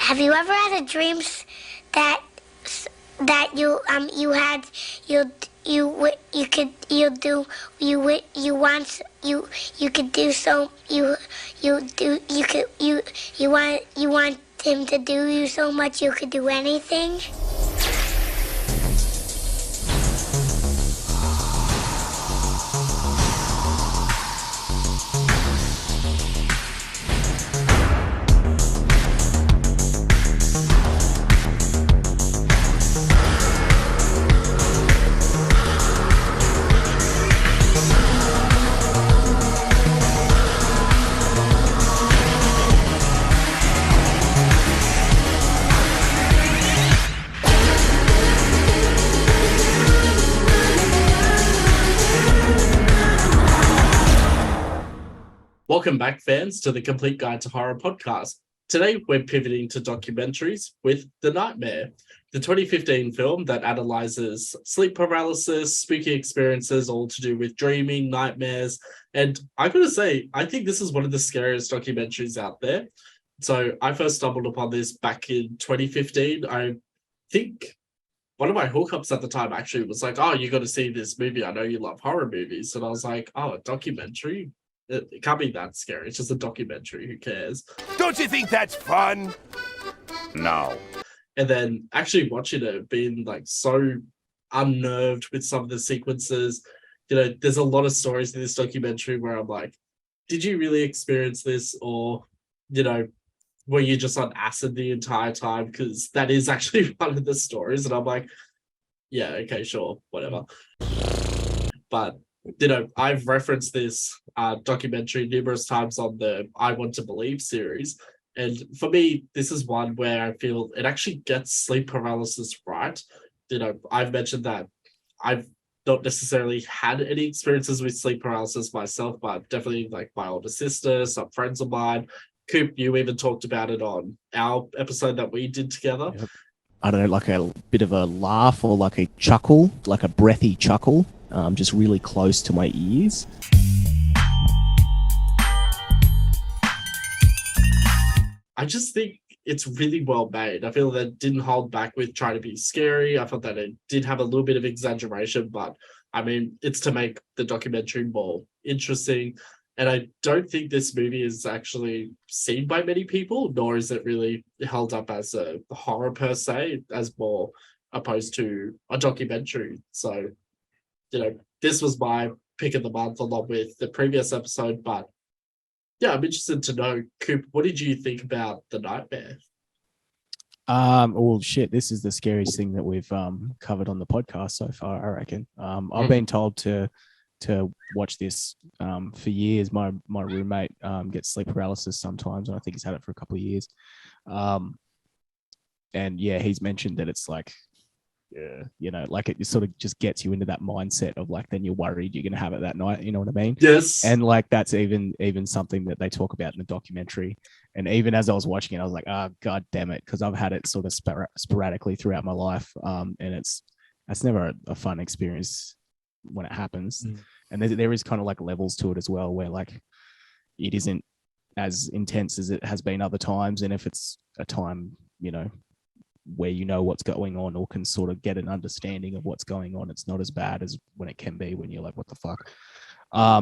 have you ever had a dream that that you want him to do you so much you could do anything? Welcome back, fans, to the Complete Guide to Horror podcast. Today, we're pivoting to documentaries with The Nightmare, the 2015 film that analyzes sleep paralysis, spooky experiences, all to do with dreaming, nightmares. And I gotta say, I think this is one of the scariest documentaries out there. So I first stumbled upon this back in 2015. I think one of my hookups at the time actually was like, oh, you got to see this movie. I know you love horror movies. And I was like, oh, a documentary? It can't be that scary. It's just a documentary. Who cares? Don't you think that's fun? No. And then actually watching it, being like so unnerved with some of the sequences. You know, there's a lot of stories in this documentary where I'm like, did you really experience this? Or, you know, were you just on acid the entire time? Because that is actually one of the stories. And I'm like, yeah, okay, sure, whatever. But you know, I've referenced this documentary numerous times on the I Want to Believe series. And for me, this is one where I feel it actually gets sleep paralysis right. You know, I've mentioned that I've not necessarily had any experiences with sleep paralysis myself, but definitely like my older sister, some friends of mine. Coop, you even talked about it on our episode that we did together. Yep. I don't know, like a bit of a laugh or like a chuckle, like a breathy chuckle. Just really close to my ears. I just think it's really well made. I feel that it didn't hold back with trying to be scary. I thought that it did have a little bit of exaggeration, but I mean, it's to make the documentary more interesting. And I don't think this movie is actually seen by many people, nor is it really held up as a horror per se, as more opposed to a documentary. So, you know, this was my pick of the month along with the previous episode. But yeah, I'm interested to know, Coop, what did you think about The Nightmare? Well, shit, this is the scariest thing that we've covered on the podcast so far, I reckon. I've been told to watch this for years. My roommate gets sleep paralysis sometimes, and I think he's had it for a couple of years. And yeah, he's mentioned that it's like, yeah, you know, like it sort of just gets you into that mindset of like, then you're worried you're gonna have it that night. You know what I mean? Yes. And like that's even something that they talk about in the documentary. And even as I was watching it, I was like, oh, god damn it, because I've had it sort of sporadically throughout my life, and it's never a fun experience when it happens. And there is kind of like levels to it as well, where like it isn't as intense as it has been other times. And if it's a time, you know, where you know what's going on or can sort of get an understanding of what's going on, it's not as bad as when it can be when you're like, what the fuck? I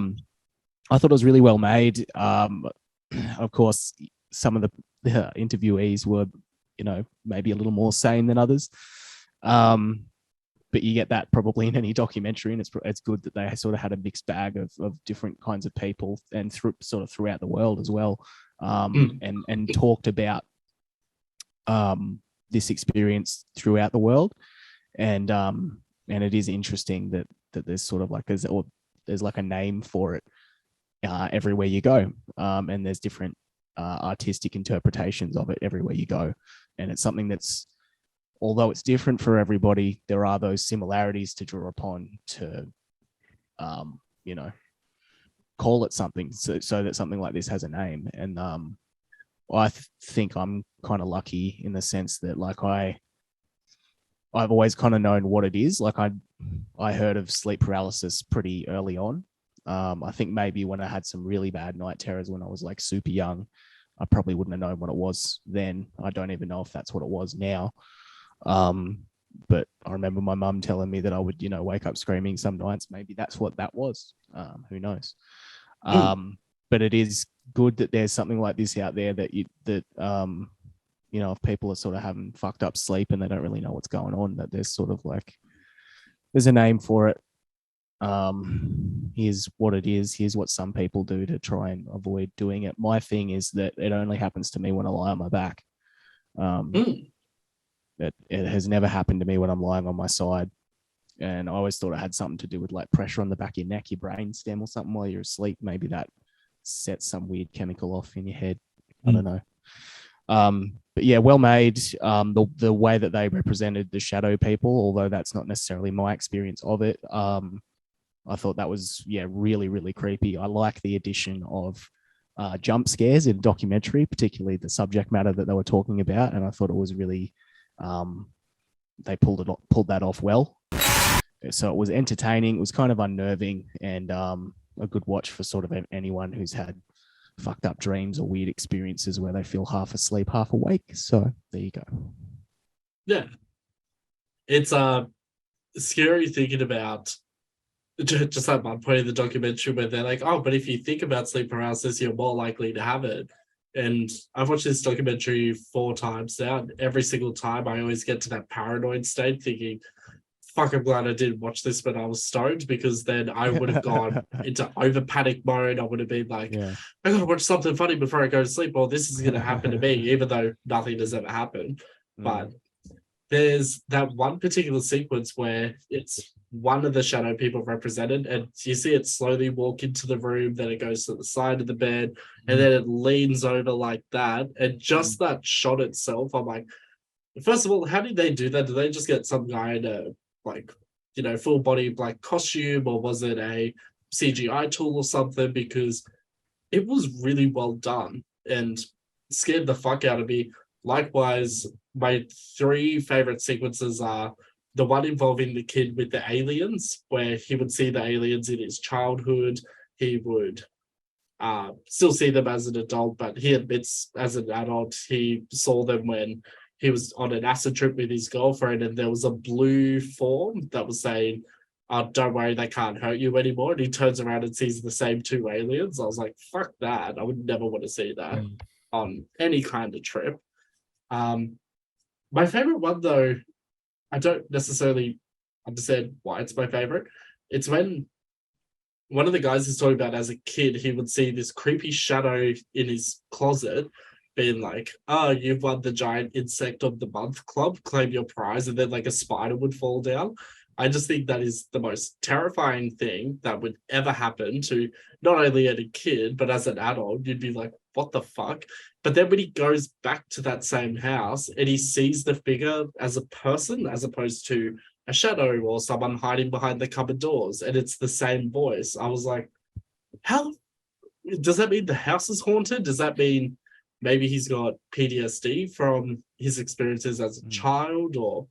thought it was really well made. Of course, some of the interviewees were, you know, maybe a little more sane than others. But you get that probably in any documentary, and it's good that they sort of had a mixed bag of different kinds of people and throughout the world as well, and talked about this experience throughout the world, and it is interesting that there's sort of like there's like a name for it everywhere you go, and there's different artistic interpretations of it everywhere you go, and it's something that's, although it's different for everybody, there are those similarities to draw upon to, you know, call it something so that something like this has a name. And I think I'm kind of lucky in the sense that like I've always kind of known what it is. Like I heard of sleep paralysis pretty early on. I think maybe when I had some really bad night terrors when I was like super young, I probably wouldn't have known what it was then. I don't even know if that's what it was now. But I remember my mum telling me that I would, wake up screaming some nights. Maybe that's what that was. Who knows? But it is good that there's something like this out there that if people are sort of having fucked up sleep and they don't really know what's going on, that there's sort of like, there's a name for it. Here's what it is. Here's what some people do to try and avoid doing it. My thing is that it only happens to me when I lie on my back. It has never happened to me when I'm lying on my side. And I always thought it had something to do with like pressure on the back of your neck, your brain stem or something while you're asleep. Maybe that sets some weird chemical off in your head. I don't know. But yeah, well made. The way that they represented the shadow people, although that's not necessarily my experience of it, I thought that was, really, really creepy. I like the addition of jump scares in documentary, particularly the subject matter that they were talking about. And I thought it was really, they pulled that off well. So it was entertaining. It was kind of unnerving and a good watch for sort of anyone who's had fucked up dreams or weird experiences where they feel half asleep, half awake. So there you go. Yeah. It's scary thinking about just that one point in the documentary where they're like, oh, but if you think about sleep paralysis, you're more likely to have it. And I've watched this documentary 4 times now. And every single time I always get to that paranoid state thinking, fuck, I'm glad I didn't watch this when I was stoned, because then I would have gone into over panic mode. I would have been like, I gotta watch something funny before I go to sleep, or this is gonna happen to me, even though nothing has ever happened. But there's that one particular sequence where it's one of the shadow people represented, and you see it slowly walk into the room, then it goes to the side of the bed, and then it leans over like that. And just that shot itself, I'm like, first of all, how did they do that? Did they just get some guy in a full body black costume, or was it a CGI tool or something? Because it was really well done and scared the fuck out of me. Likewise, my 3 favorite sequences are the one involving the kid with the aliens, where he would see the aliens in his childhood. He would still see them as an adult, but he admits as an adult he saw them when he was on an acid trip with his girlfriend, and there was a blue form that was saying, oh, don't worry, they can't hurt you anymore. And he turns around and sees the same 2 aliens. I was like, fuck that. I would never want to see that on any kind of trip. My favorite one, though, I don't necessarily understand why it's my favorite. It's when one of the guys is talking about as a kid, he would see this creepy shadow in his closet being like, oh, you've won the giant insect of the month club, claim your prize, and then like a spider would fall down. I just think that is the most terrifying thing that would ever happen to not only a kid, but as an adult, you'd be like, what the fuck? But then when he goes back to that same house and he sees the figure as a person, as opposed to a shadow or someone hiding behind the cupboard doors, and it's the same voice, I was like, how does that mean the house is haunted? Does that mean maybe he's got PTSD from his experiences as a child? Or,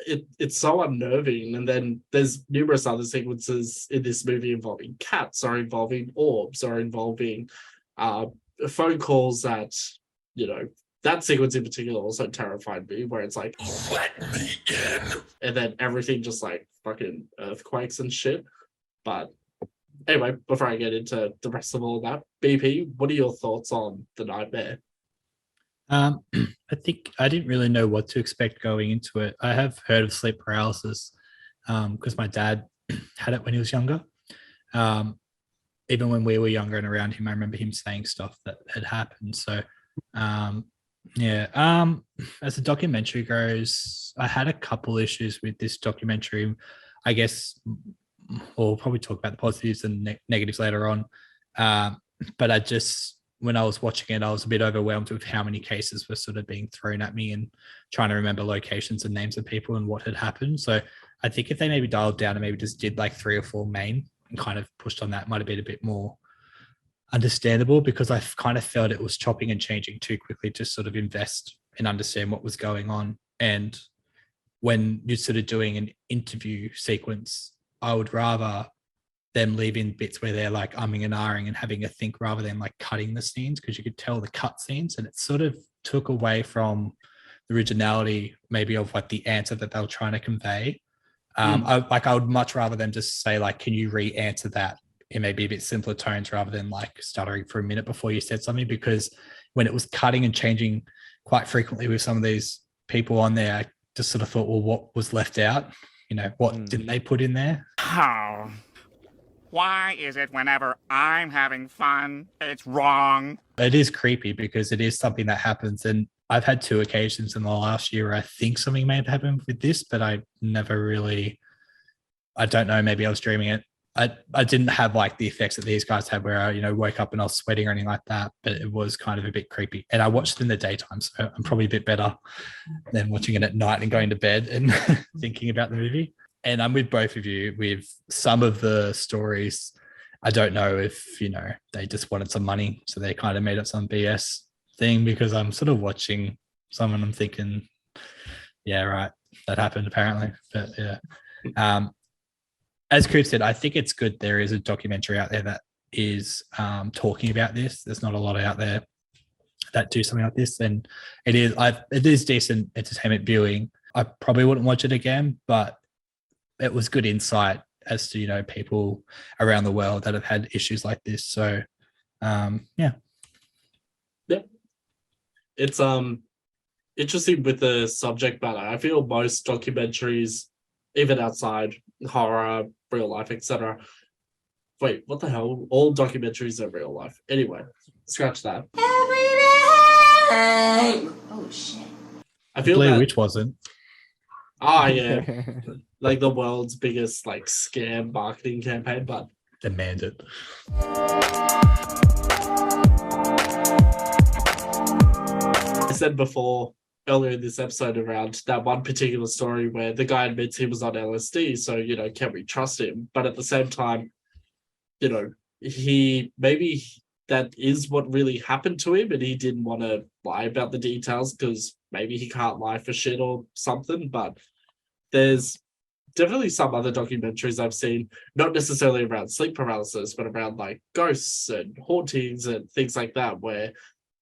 it's so unnerving. And then there's numerous other sequences in this movie involving cats, or involving orbs, or involving phone calls that, that sequence in particular also terrified me, where it's like, let me in. And then everything just like fucking earthquakes and shit. But anyway, before I get into the rest of all that, BP, what are your thoughts on The Nightmare? I think I didn't really know what to expect going into it. I have heard of sleep paralysis because my dad had it when he was younger. Even when we were younger and around him, I remember him saying stuff that had happened. So, as the documentary goes, I had a couple issues with this documentary. I guess we'll probably talk about the positives and negatives later on. But when I was watching it, I was a bit overwhelmed with how many cases were sort of being thrown at me and trying to remember locations and names of people and what had happened. So I think if they maybe dialed down and maybe just did like 3 or 4 main and kind of pushed on that, might have been a bit more understandable, because I kind of felt it was chopping and changing too quickly to sort of invest and understand what was going on. And when you're sort of doing an interview sequence, I would rather them leaving bits where they're like umming and ahhing and having a think rather than like cutting the scenes, because you could tell the cut scenes, and it sort of took away from the originality maybe of like the answer that they were trying to convey. I would much rather them just say like, can you re-answer that in maybe a bit simpler tones rather than like stuttering for a minute before you said something, because when it was cutting and changing quite frequently with some of these people on there, I just sort of thought, well, what was left out? You know, what didn't they put in there? Oh. Why is it whenever I'm having fun, it's wrong? It is creepy because it is something that happens. And I've had 2 occasions in the last year where I think something may have happened with this, but I never really, I don't know, maybe I was dreaming it. I didn't have like the effects that these guys had where I, you know, woke up and I was sweating or anything like that, but it was kind of a bit creepy. And I watched it in the daytime, so I'm probably a bit better than watching it at night and going to bed and thinking about the movie. And I'm with both of you with some of the stories. I don't know if, you know, they just wanted some money, so they kind of made up some BS thing, because I'm sort of watching some and I'm thinking, yeah, right, that happened apparently. But yeah. As Coop said, I think it's good there is a documentary out there that is talking about this. There's not a lot out there that do something like this, and it is decent entertainment viewing. I probably wouldn't watch it again, but it was good insight as to, you know, people around the world that have had issues like this. So yeah. It's interesting with the subject matter. I feel most documentaries, even outside horror, real life, etc. Wait, what the hell? All documentaries are real life. Anyway, scratch that. Oh shit. I feel Blair that. Witch wasn't. Ah, yeah, like the world's biggest like scam marketing campaign, but Demand it. I said before earlier in this episode around that one particular story where the guy admits he was on LSD, so, you know, can we trust him? But at the same time, you know, maybe that is what really happened to him, and he didn't want to lie about the details because maybe he can't lie for shit or something. But there's definitely some other documentaries I've seen, not necessarily around sleep paralysis, but around like ghosts and hauntings and things like that, where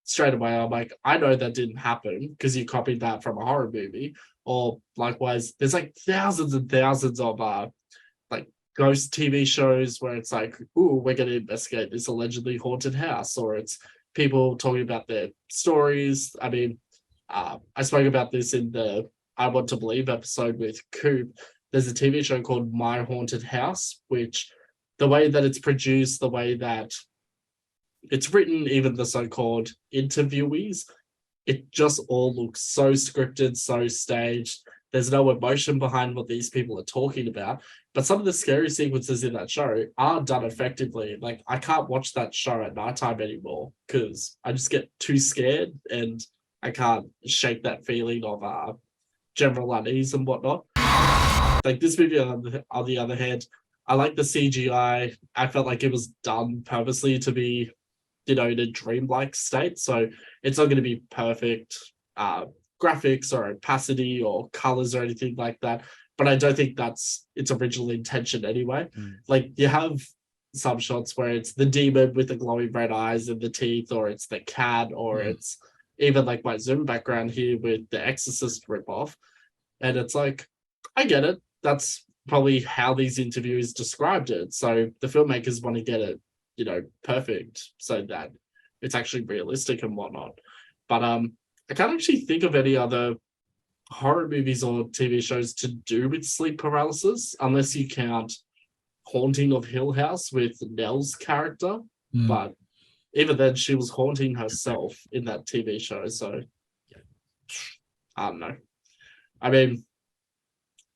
straight away I'm like, I know that didn't happen because you copied that from a horror movie. Or likewise, there's like thousands and thousands of like ghost TV shows where it's like, ooh, we're going to investigate this allegedly haunted house, or it's people talking about their stories. I mean, I spoke about this in the I Want to Believe episode with Coop. There's a TV show called My Haunted House, which the way that it's produced, the way that it's written, even the so-called interviewees, it just all looks so scripted, so staged. There's no emotion behind what these people are talking about. But some of the scary sequences in that show are done effectively. Like, I can't watch that show at nighttime anymore because I just get too scared and I can't shake that feeling of general unease and whatnot. Like this movie, on the other hand, I like the CGI. I felt like it was done purposely to be, you know, in a dreamlike state. So it's not going to be perfect graphics or opacity or colors or anything like that. But I don't think that's its original intention anyway. Like, you have some shots where it's the demon with the glowing red eyes and the teeth, or it's the cat, or it's even like my Zoom background here with the Exorcist ripoff. And it's like, I get it. That's probably how these interviews described it. So the filmmakers want to get it, you know, perfect so that it's actually realistic and whatnot. But I can't actually think of any other horror movies or TV shows to do with sleep paralysis, unless you count Haunting of Hill House with Nell's character. But even then, she was haunting herself in that TV show. So I don't know. I mean,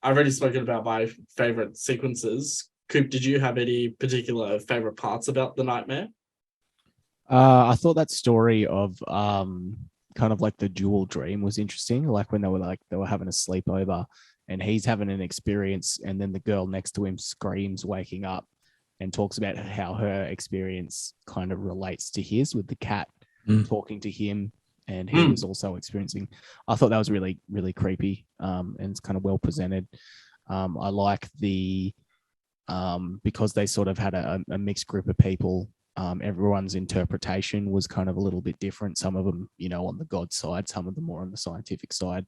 I've already spoken about my favorite sequences. Coop, did you have any particular favorite parts about the nightmare? I thought that story of kind of like the dual dream was interesting. Like when they were having a sleepover and he's having an experience, and then the girl next to him screams waking up and talks about how her experience kind of relates to his, with the cat talking to him, and he was also experiencing. I thought that was really, really creepy, and it's kind of well presented. I like the because they sort of had a mixed group of people. Everyone's interpretation was kind of a little bit different. Some of them, on the God side, some of them more on the scientific side.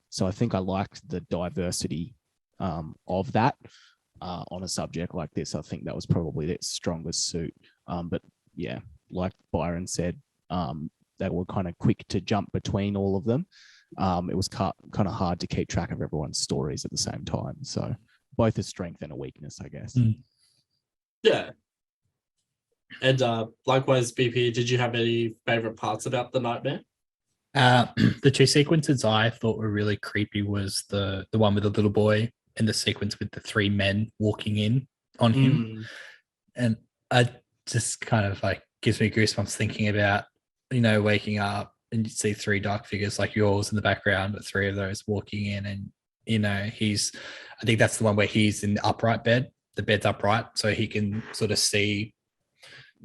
So I think I liked the diversity of that on a subject like this. I think that was probably its strongest suit. But yeah, like Byron said, they were kind of quick to jump between all of them. It was kind of hard to keep track of everyone's stories at the same time. So both a strength and a weakness, I guess. Yeah. And likewise, BP, did you have any favorite parts about the nightmare? The two sequences I thought were really creepy was the one with the little boy and the sequence with the three men walking in on him. And I just kind of like gives me goosebumps thinking about, waking up and you see three dark figures like yours in the background, but three of those walking in. And, I think that's the one where he's in the upright bed. The bed's upright, so he can sort of see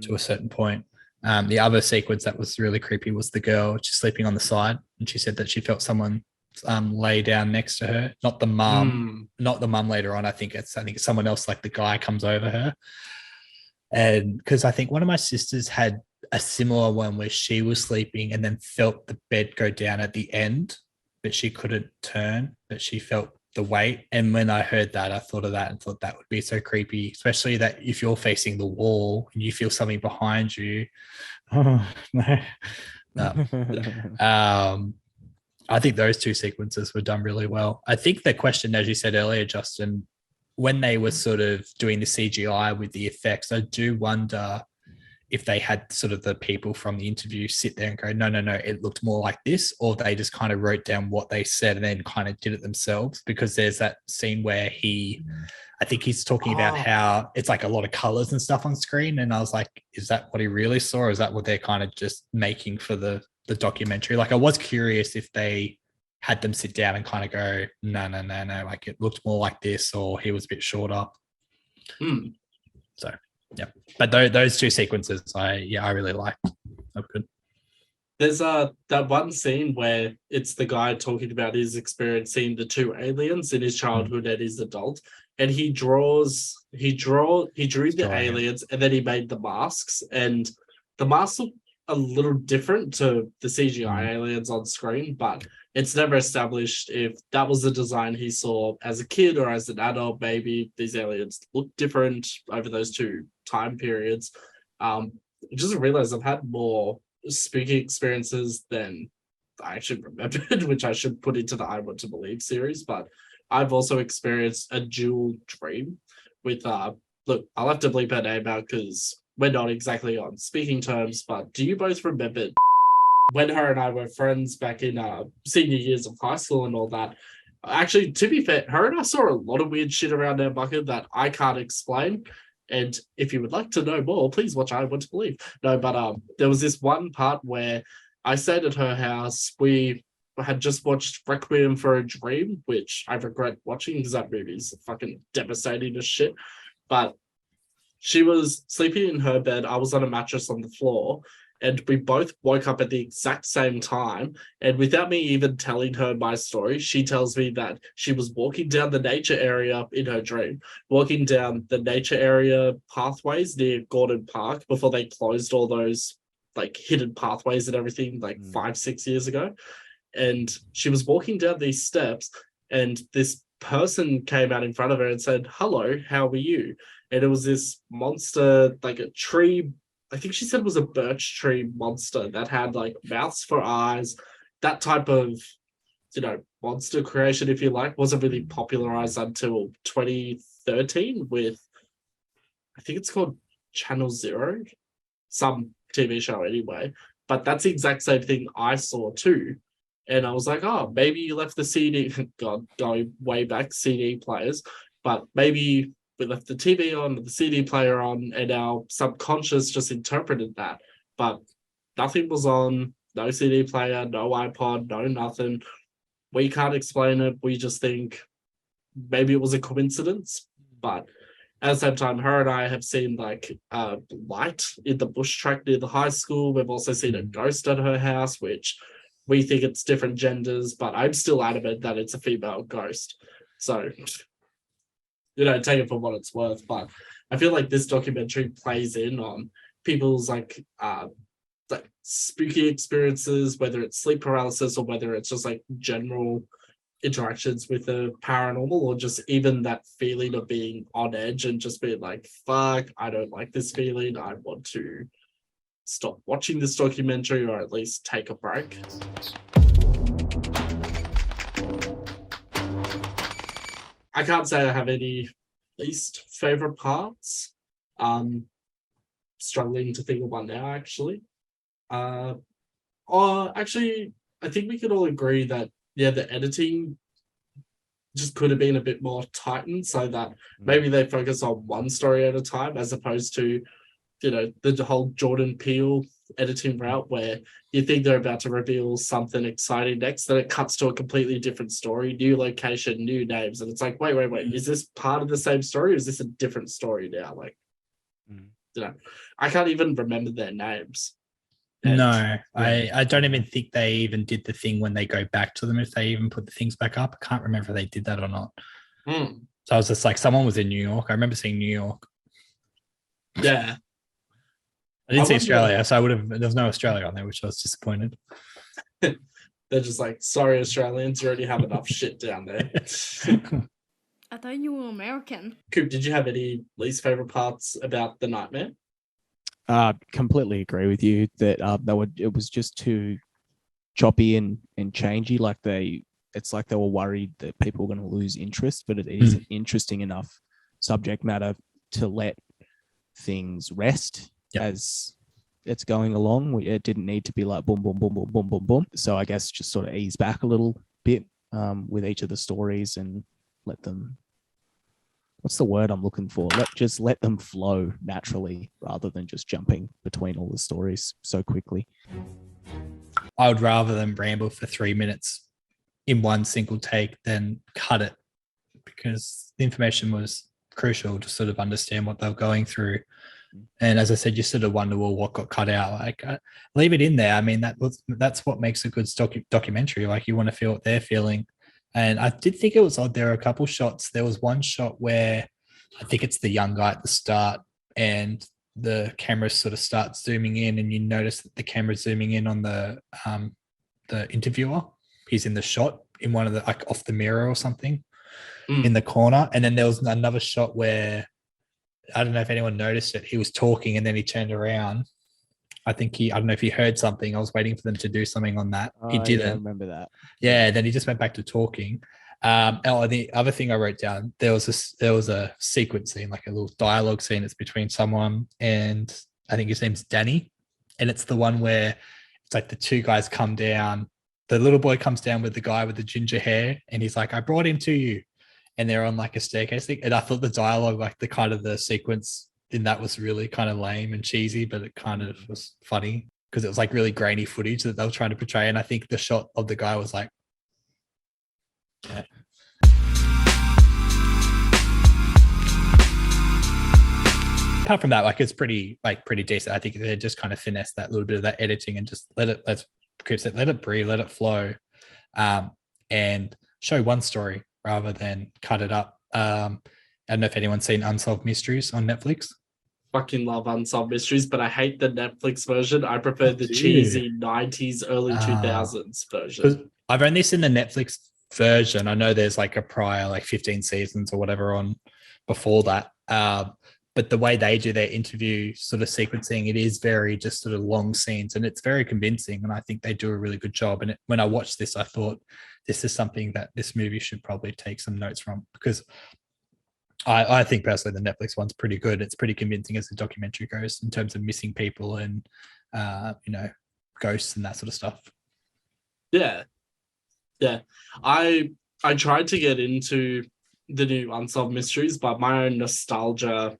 to a certain point. The other sequence that was really creepy was the girl just sleeping on the side, and she said that she felt someone lay down next to her. Not the mum, not the mum later on. I think it's someone else, like the guy comes over her. And because I think one of my sisters had a similar one where she was sleeping and then felt the bed go down at the end, but she couldn't turn, but she felt the weight. And when I heard that, I thought of that and thought that would be so creepy, especially that if you're facing the wall and you feel something behind you. Oh, no. I think those two sequences were done really well. I think the question, as you said earlier, Justin, when they were sort of doing the CGI with the effects, I do wonder if they had sort of the people from the interview sit there and go, no, it looked more like this, or they just kind of wrote down what they said and then kind of did it themselves. Because there's that scene where I think he's talking about how it's like a lot of colors and stuff on screen. And I was like, is that what he really saw? Or is that what they're kind of just making for the documentary? Like, I was curious if they had them sit down and kind of go, no, like it looked more like this, or he was a bit shorter. So, yeah. But those two sequences, I really liked. That good. There's that one scene where it's the guy talking about his experience seeing the two aliens in his childhood and his adult, and he drew the aliens, and then he made the masks, and the masks look a little different to the CGI aliens on screen, but it's never established if that was the design he saw as a kid or as an adult. Maybe these aliens look different over those two time periods. I just realized I've had more spooky experiences than I actually remembered, which I should put into the I Want to Believe series. But I've also experienced a dual dream with, look, I'll have to bleep her name out because we're not exactly on speaking terms, but do you both remember when her and I were friends back in senior years of high school and all that? Actually, to be fair, her and I saw a lot of weird shit around our bucket that I can't explain. And if you would like to know more, please watch I Want to Believe. No, but there was this one part where I stayed at her house. We had just watched Requiem for a Dream, which I regret watching because that movie is fucking devastating as shit. But she was sleeping in her bed. I was on a mattress on the floor. And we both woke up at the exact same time. And without me even telling her my story, she tells me that she was walking down the nature area in her dream, walking down the nature area pathways near Gordon Park before they closed all those like hidden pathways and everything like 5-6 years ago. And she was walking down these steps and this person came out in front of her and said, "Hello, how are you?" And it was this monster, like a tree. I think she said it was a birch tree monster that had like mouths for eyes. That type of, monster creation, if you like, wasn't really popularized until 2013 with, I think it's called Channel Zero, some TV show anyway. But that's the exact same thing I saw too. And I was like, oh, maybe you left the CD, God, going way back, CD players, but maybe we left the TV on, the CD player on, and our subconscious just interpreted that. But nothing was on, no CD player, no iPod, no nothing. We can't explain it. We just think maybe it was a coincidence. But at the same time, her and I have seen like light in the bush track near the high school. We've also seen a ghost at her house, which we think it's different genders, but I'm still adamant that it's a female ghost. So take it for what it's worth. But I feel like this documentary plays in on people's like spooky experiences, whether it's sleep paralysis or whether it's just like general interactions with the paranormal, or just even that feeling of being on edge and just being like, fuck, I don't like this feeling. I want to stop watching this documentary or at least take a break. I can't say I have any least favorite parts. Struggling to think of one now, actually. Actually, I think we could all agree that, the editing just could have been a bit more tightened so that maybe they focus on one story at a time, as opposed to, the whole Jordan Peele editing route where you think they're about to reveal something exciting next, then it cuts to a completely different story, new location, new names. And it's like, wait, is this part of the same story or is this a different story now? Like, I can't even remember their names. And, no, I don't even think they even did the thing when they go back to them, if they even put the things back up. I can't remember if they did that or not. So I was just like, someone was in New York. I remember seeing New York. Yeah. I didn't see Australia, so there's no Australia on there, which I was disappointed. They're just like, sorry, Australians, you already have enough shit down there. I thought you were American. Coop, did you have any least favorite parts about The Nightmare? Completely agree with you that it was just too choppy and changey. Like it's like they were worried that people were going to lose interest, but it is interesting enough subject matter to let things rest as it's going along. It didn't need to be like boom, boom, boom, boom, boom, boom, boom. So I guess just sort of ease back a little bit with each of the stories and let them. What's the word I'm looking for? Let them flow naturally rather than just jumping between all the stories so quickly. I would rather them ramble for 3 minutes in one single take than cut it, because the information was crucial to sort of understand what they were going through. And as I said, you sort of wonder, well, what got cut out? Like, leave it in there. I mean, that's what makes a good documentary. Like, you want to feel what they're feeling. And I did think it was odd. There are a couple shots. There was one shot where I think it's the young guy at the start, and the camera sort of starts zooming in, and you notice that the camera's zooming in on the interviewer. He's in the shot in one of the, like, off the mirror or something in the corner. And then there was another shot where, I don't know if anyone noticed it, he was talking and then he turned around. I don't know if he heard something. I was waiting for them to do something on that. He didn't. Yeah, I remember that. Yeah, then he just went back to talking. The other thing I wrote down, there was a sequence scene, like a little dialogue scene. It's between someone and I think his name's Danny. And it's the one where it's like the two guys come down. The little boy comes down with the guy with the ginger hair, and he's like, I brought him to you. And they're on like a staircase thing. And I thought the dialogue, like the kind of the sequence in that was really kind of lame and cheesy, but it kind of was funny because it was like really grainy footage that they were trying to portray. And I think the shot of the guy was like, yeah. Apart from that, like it's pretty decent. I think they just kind of finesse that little bit of that editing and just let it breathe, let it flow, and show one story rather than cut it up. I don't know if anyone's seen Unsolved Mysteries on Netflix. Fucking love Unsolved Mysteries, but I hate the Netflix version. I prefer the cheesy 90s, early 2000s version. I've only seen the Netflix version. I know there's like a prior like 15 seasons or whatever on before that. But the way they do their interview sort of sequencing, it is very just sort of long scenes, and it's very convincing. And I think they do a really good job. And when I watched this, I thought this is something that this movie should probably take some notes from, because I think personally the Netflix one's pretty good. It's pretty convincing as the documentary goes in terms of missing people and, ghosts and that sort of stuff. Yeah. I tried to get into the new Unsolved Mysteries, but my own nostalgia,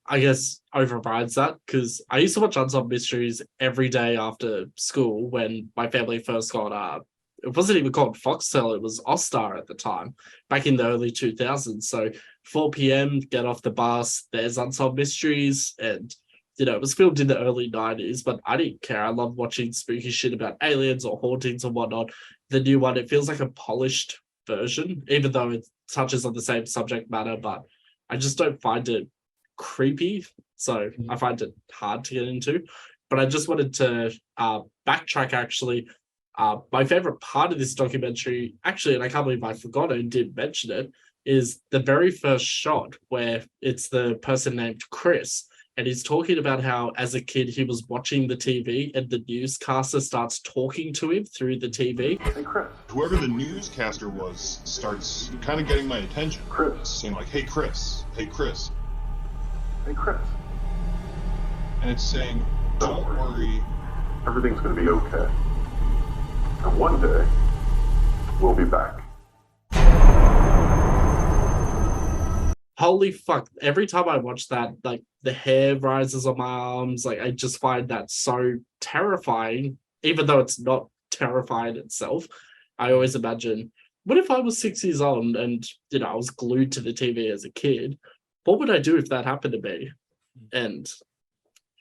I guess, overrides that, because I used to watch Unsolved Mysteries every day after school when my family first got it wasn't even called Foxtel, it was Ostar at the time, back in the early 2000s. So 4 p.m, get off the bus, there's Unsolved Mysteries, and it was filmed in the early 90s, but I didn't care. I love watching spooky shit about aliens or hauntings or whatnot. The new one, it feels like a polished version, even though it touches on the same subject matter, but I just don't find it creepy. So I find it hard to get into. But I just wanted to backtrack actually. My favorite part of this documentary, actually, and I can't believe I forgot and didn't mention it, is the very first shot where it's the person named Chris. And he's talking about how as a kid he was watching the TV and the newscaster starts talking to him through the TV. Hey Chris. Whoever the newscaster was starts kind of getting my attention. Chris. Saying like, hey Chris, hey Chris. Hey Chris. And it's saying, don't worry. Everything's going to be okay. And one day, we'll be back. Holy fuck. Every time I watch that, like the hair rises on my arms. Like I just find that so terrifying, even though it's not terrifying itself. I always imagine, what if I was 6 years old and, I was glued to the TV as a kid? What would I do if that happened to me? And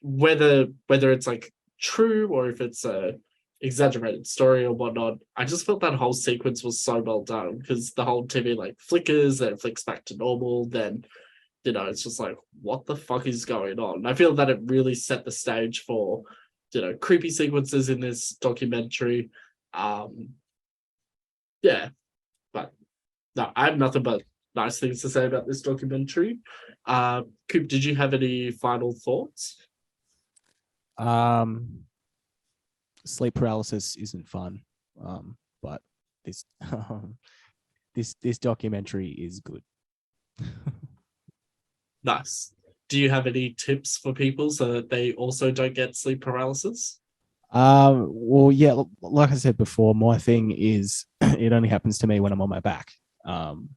whether it's like true or if it's a exaggerated story or whatnot, I just felt that whole sequence was so well done because the whole TV like flickers, then it flicks back to normal, then it's just like, what the fuck is going on? I feel that it really set the stage for creepy sequences in this documentary. But no, I have nothing but nice things to say about this documentary. Coop, did you have any final thoughts? Sleep paralysis isn't fun, but this documentary is good. Nice. Do you have any tips for people so that they also don't get sleep paralysis? Well, yeah, like I said before, my thing is it only happens to me when I'm on my back, and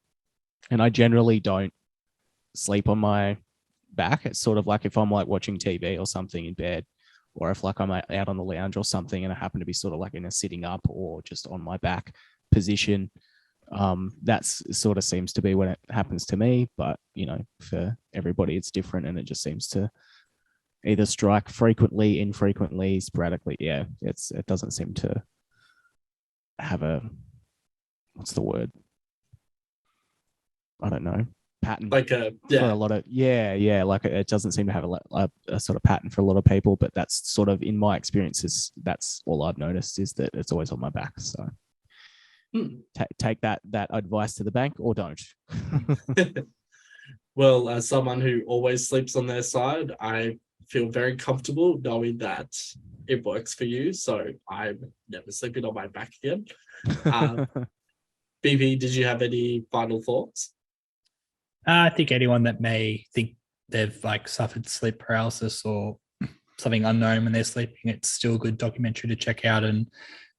I generally don't sleep on my back. It's sort of like if I'm like watching TV or something in bed, or if like I'm out on the lounge or something and I happen to be sort of like in a sitting up or just on my back position. That's sort of seems to be when it happens to me, but for everybody it's different, and it just seems to either strike frequently, infrequently, sporadically. Yeah, it doesn't seem to have a, what's the word? I don't know. Pattern. Like for a lot of like it doesn't seem to have a sort of pattern for a lot of people, but that's sort of in my experiences, that's all I've noticed is that it's always on my back. So take that advice to the bank or don't. Well, as someone who always sleeps on their side, I feel very comfortable knowing that it works for you. So I'm never sleeping on my back again. BB, did you have any final thoughts? I think anyone that may think they've like suffered sleep paralysis or something unknown when they're sleeping, it's still a good documentary to check out and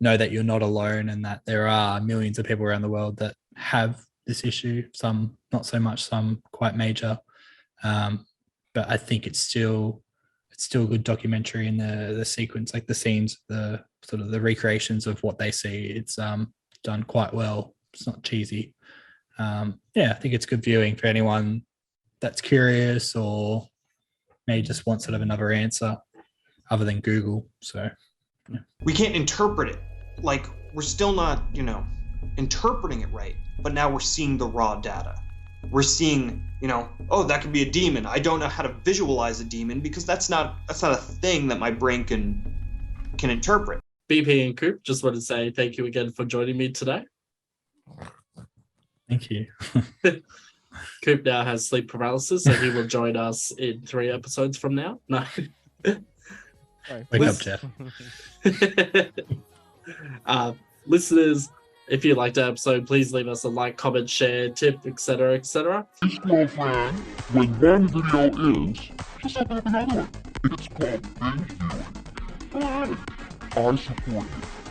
know that you're not alone and that there are millions of people around the world that have this issue. Some not so much, some quite major. But I think it's still a good documentary in the sequence, like the scenes, the sort of the recreations of what they see. It's done quite well. It's not cheesy. I think it's good viewing for anyone that's curious or may just want sort of another answer other than Google. So we can't interpret it. Like we're still not, interpreting it right. But now we're seeing the raw data. We're seeing, oh, that could be a demon. I don't know how to visualize a demon because that's not a thing that my brain can interpret. BP and Coop, just want to say thank you again for joining me today. Thank you. Coop now has sleep paralysis, so he will join us in 3 episodes from now. No. Wake up, Jeff. Listeners, if you liked the episode, please leave us a like, comment, share, tip, etc., etc. Girlfriend, when one video is, just open up another one. It's called binge viewing. Alright, I support you.